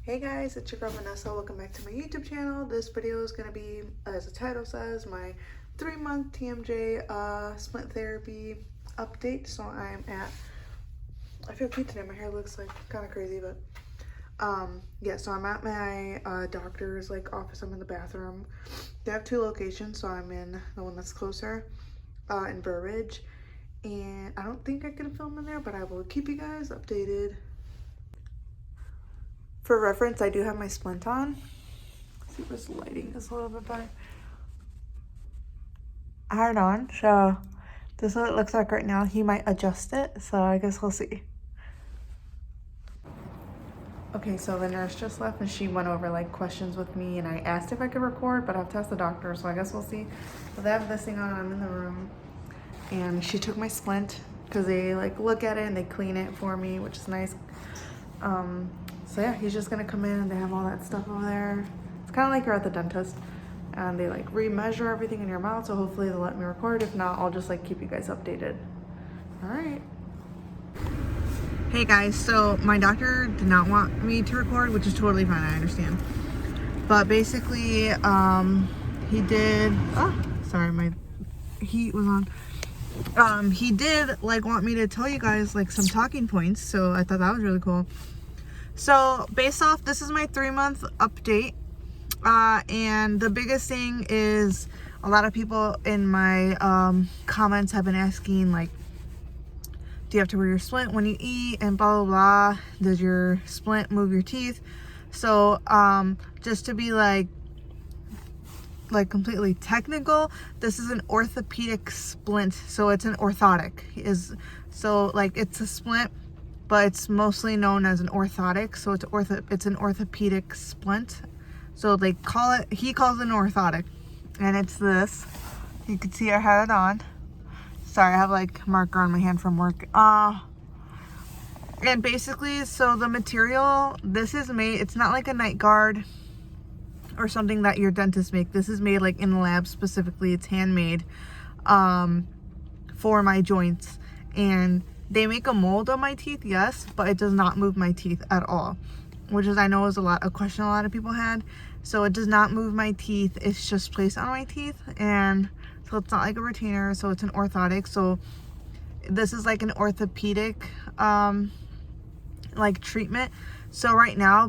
Hey guys, it's your girl Vanessa. Welcome back to my YouTube channel. This video is going to be, as the title says, my 3-month TMJ splint therapy update. So I feel cute today. My hair looks like kind of crazy, but yeah, so I'm at my doctor's office. I'm in the bathroom. They have 2 locations, so I'm in the one that's closer in Burbridge, and I don't think I can film in there, but I will keep you guys updated. For reference, I do have my splint on. Let's see if this lighting is a little bit better. I had it on, so this is what it looks like right now. He might adjust it, so I guess we'll see. Okay, so the nurse just left and she went over questions with me, and I asked if I could record, but I have to ask the doctor, so I guess we'll see. So they have this thing on, I'm in the room, and she took my splint because they look at it and they clean it for me, which is nice. So yeah, he's just gonna come in and they have all that stuff over there. It's kind of like you're at the dentist, and they re-measure everything in your mouth, so hopefully they'll let me record. If not, I'll just keep you guys updated. All right. Hey guys, so my doctor did not want me to record, which is totally fine, I understand. But basically, he did, sorry, my heat was on. He did want me to tell you guys some talking points, so I thought that was really cool. So based off, this is my 3-month update, and the biggest thing is a lot of people in my comments have been asking do you have to wear your splint when you eat and blah blah blah, does your splint move your teeth? So just to be completely technical, this is an orthopedic splint, so it's an orthotic. It's a splint, but it's mostly known as an orthotic, so it's an orthopedic splint. So he calls it an orthotic, and it's this. You can see I had it on. Sorry, I have marker on my hand from work. And basically, so the material, this is made, it's not like a night guard or something that your dentists make. This is made in the lab specifically. It's handmade for my joints, and they make a mold of my teeth, yes, but it does not move my teeth at all, which I know is a question a lot of people had. So it does not move my teeth, it's just placed on my teeth, and so it's not like a retainer, so it's an orthotic. So this is an orthopedic treatment. So right now,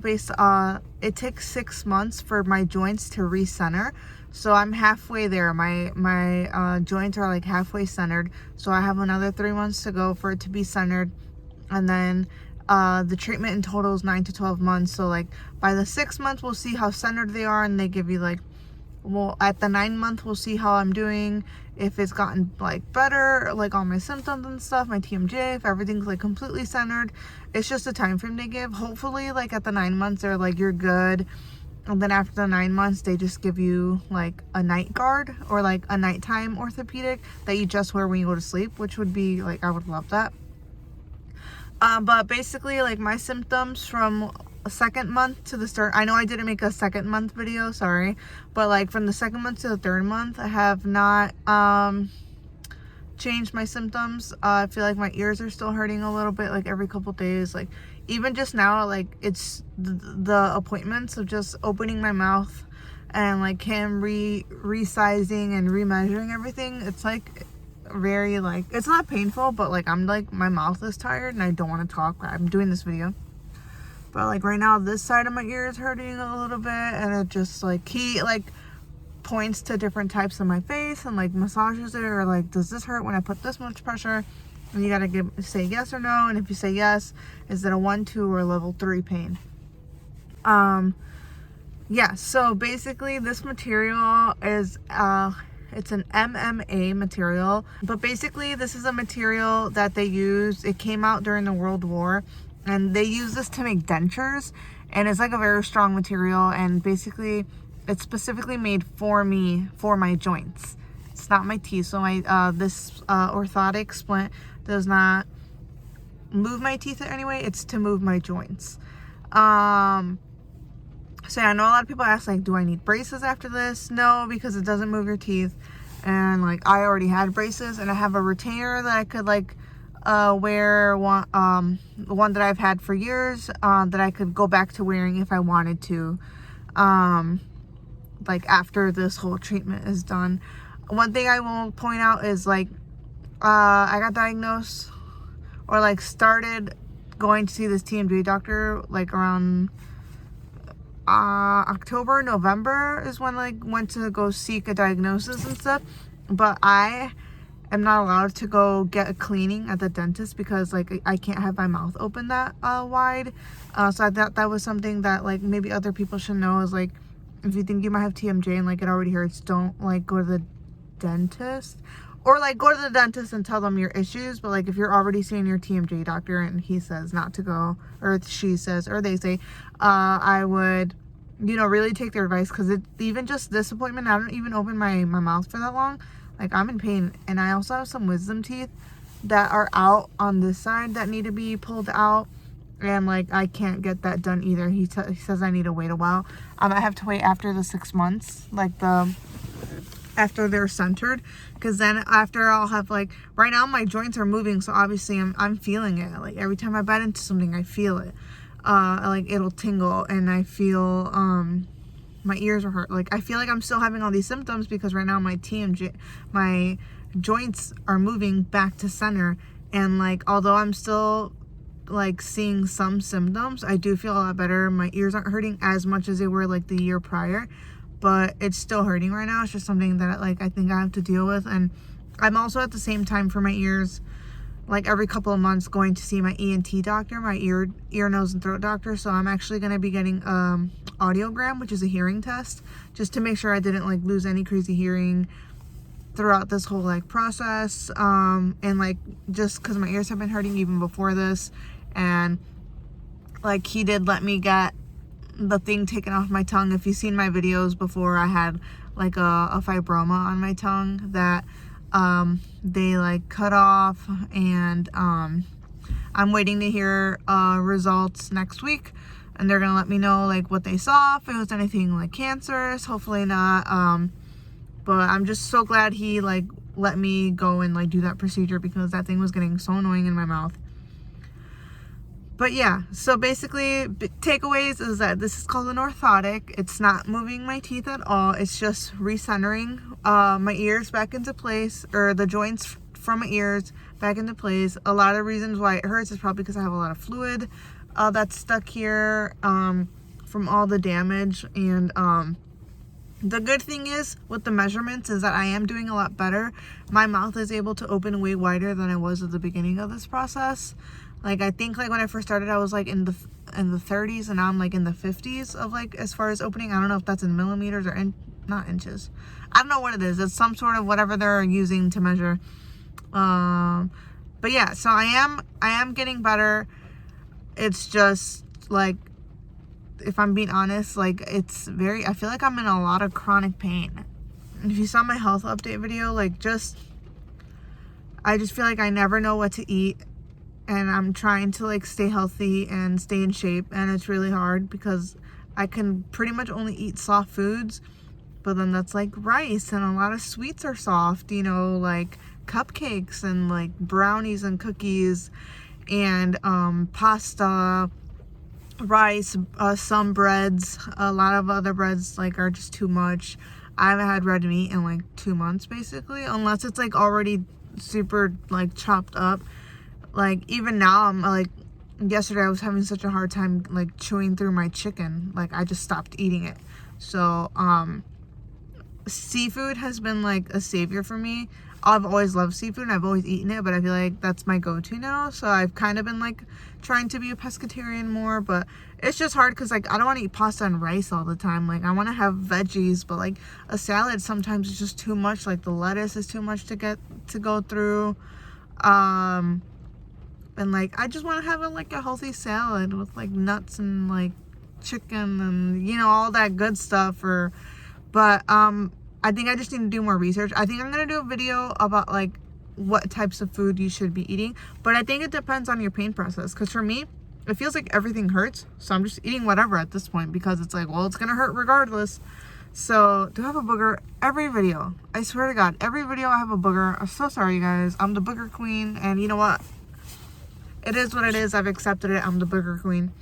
it takes 6 months for my joints to recenter. So I'm halfway there. My joints are halfway centered. So I have another 3 months to go for it to be centered. And then the treatment in total is 9 to 12 months. So by the 6 months, we'll see how centered they are. And they give you well, at the 9th month, we'll see how I'm doing. If it's gotten better, all my symptoms and stuff, my TMJ, if everything's completely centered. It's just a time frame they give. Hopefully at the 9 months, they're you're good. And then after the 9 months, they just give you a night guard or a nighttime orthopedic that you just wear when you go to sleep, which would be I would love that. But basically my symptoms from a 2nd month to the start, I know I didn't make a 2nd month video, sorry, but from the 2nd month to the 3rd month, I have not changed my symptoms. I feel my ears are still hurting a little bit every couple days. Even just now, it's the appointments of just opening my mouth and him resizing and remeasuring everything. It's very it's not painful, but I'm my mouth is tired and I don't want to talk. I'm doing this video, but right now this side of my ear is hurting a little bit, and it just he points to different types of my face and massages it, or does this hurt when I put this much pressure? And you gotta say yes or no, and if you say yes, is it a 1, 2, or level 3 pain? Yeah, so basically this material is it's an MMA material, but basically this is a material that they use. It came out during the World War, and they use this to make dentures, and it's a very strong material, and basically it's specifically made for me, for my joints. It's not my teeth. So this orthotic splint does not move my teeth in any way. It's to move my joints. So yeah, I know a lot of people ask do I need braces after this? No, because it doesn't move your teeth. And I already had braces, and I have a retainer that I could wear the one that I've had for years, that I could go back to wearing if I wanted to, like after this whole treatment is done. One thing I will point out is like, I got diagnosed or like started going to see this TMJ doctor like around October, November is when like went to go seek a diagnosis and stuff. But I am not allowed to go get a cleaning at the dentist because like I can't have my mouth open that wide. So I thought that was something that like maybe other people should know, is like, if you think you might have TMJ and like it already hurts, don't like go to the dentist, or like go to the dentist and tell them your issues. But like if you're already seeing your TMJ doctor and he says not to go, or she says, or they say, I would, you know, really take their advice, because it, even just this appointment, I don't even open my mouth for that long. Like I'm in pain, and I also have some wisdom teeth that are out on this side that need to be pulled out, and like I can't get that done either. He says I need to wait a while. I have to wait after the 6 months, like after they're centered, because then after I'll have like, right now my joints are moving, so obviously I'm feeling it. Like every time I bite into something, I feel it. Like it'll tingle, and I feel my ears are hurt. Like I feel like I'm still having all these symptoms because right now my TMJ, my joints are moving back to center, and like although I'm still like seeing some symptoms, I do feel a lot better. My ears aren't hurting as much as they were like the year prior, but it's still hurting right now. It's just something that like I think I have to deal with. And I'm also at the same time for my ears, like every couple of months, going to see my ENT doctor, my ear, nose, and throat doctor. So I'm actually going to be getting audiogram, which is a hearing test, just to make sure I didn't like lose any crazy hearing throughout this whole like process. And like just because my ears have been hurting even before this, and like he did let me get the thing taken off my tongue. If you've seen my videos before, I had like a fibroma on my tongue that they like cut off, and I'm waiting to hear results next week, and they're gonna let me know like what they saw, if it was anything like cancerous. Hopefully not. But I'm just so glad he like let me go and like do that procedure, because that thing was getting so annoying in my mouth. But yeah, so basically takeaways is that this is called an orthotic. It's not moving my teeth at all. It's just recentering my ears back into place, or the joints from my ears back into place. A lot of reasons why it hurts is probably because I have a lot of fluid that's stuck here from all the damage. And the good thing is with the measurements is that I am doing a lot better. My mouth is able to open way wider than I was at the beginning of this process. Like I think like when I first started, I was like in the 30s, and now I'm like in the 50s of like as far as opening. I don't know if that's in millimeters or not inches. I don't know what it is. It's some sort of whatever they're using to measure. But yeah, so I am getting better. It's just like, if I'm being honest, like I feel like I'm in a lot of chronic pain. If you saw my health update video, like I just feel like I never know what to eat. And I'm trying to like stay healthy and stay in shape, and it's really hard because I can pretty much only eat soft foods, but then that's like rice, and a lot of sweets are soft, you know, like cupcakes and like brownies and cookies, and pasta, rice, some breads. A lot of other breads like are just too much. I haven't had red meat in like 2 months basically, unless it's like already super like chopped up. Like even now, I'm like, yesterday I was having such a hard time like chewing through my chicken. Like I just stopped eating it. So seafood has been like a savior for me. I've always loved seafood and I've always eaten it, but I feel like that's my go-to now. So I've kind of been like trying to be a pescatarian more, but it's just hard because like I don't want to eat pasta and rice all the time. Like I want to have veggies, but like a salad sometimes is just too much. Like the lettuce is too much to go through. And like I just want to have a healthy salad with like nuts and like chicken and you know all that good stuff. But I think I just need to do more research. I think I'm gonna do a video about like what types of food you should be eating, but I think it depends on your pain process, because for me it feels like everything hurts, so I'm just eating whatever at this point, because it's like, well, it's gonna hurt regardless. So do I have a booger? Every video, I swear to God, every video I have a booger. I'm so sorry, you guys. I'm the booger queen, and you know what? it is what it is. I've accepted it. I'm the booger queen.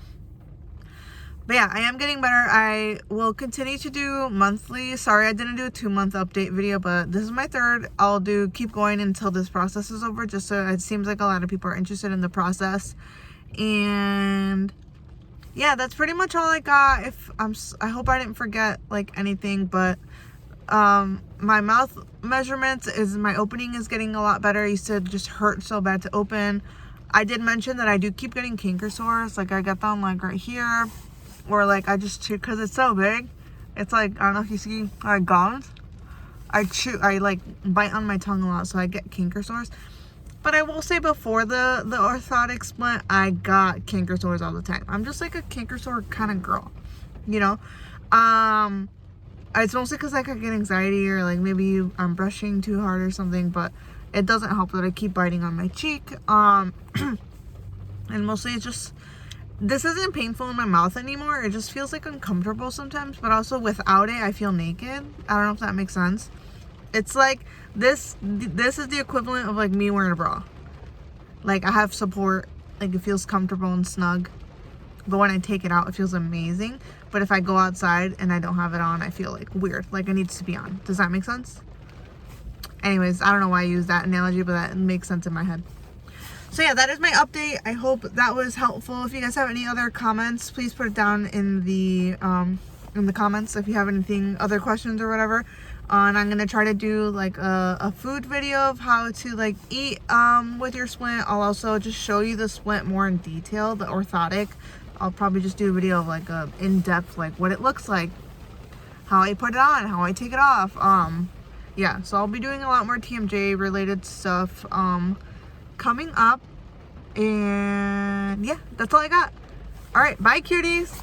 But yeah, I am getting better. I will continue to do monthly. Sorry, I didn't do a 2-month update video, but this is my 3rd. I'll keep going until this process is over, just so it seems like a lot of people are interested in the process. And yeah, that's pretty much all I got. I hope I didn't forget like anything, but my mouth measurements my opening is getting a lot better. It used to just hurt so bad to open. I did mention that I do keep getting canker sores. Like I get them like right here, or like I just chew because it's so big. It's like, I don't know if you see my gums. I like bite on my tongue a lot, so I get canker sores. But I will say, before the orthotic splint, I got canker sores all the time. I'm just like a canker sore kind of girl, you know. It's mostly because like I get anxiety, or like maybe I'm brushing too hard or something, but it doesn't help that I keep biting on my cheek. And mostly it's just, this isn't painful in my mouth anymore. It just feels like uncomfortable sometimes, but also without it, I feel naked. I don't know if that makes sense. It's like this is the equivalent of like me wearing a bra. Like I have support, like it feels comfortable and snug. But when I take it out, it feels amazing. But if I go outside and I don't have it on, I feel like weird, like it needs to be on. Does that make sense? Anyways, I don't know why I use that analogy, but that makes sense in my head. So yeah, that is my update. I hope that was helpful. If you guys have any other comments, please put it down in the comments if you have anything, other questions or whatever. And I'm gonna try to do like a food video of how to like eat with your splint. I'll also just show you the splint more in detail, the orthotic. I'll probably just do a video of like a in-depth, like what it looks like, how I put it on, how I take it off. Yeah, so I'll be doing a lot more TMJ related stuff coming up. And yeah, that's all I got. All right, bye cuties.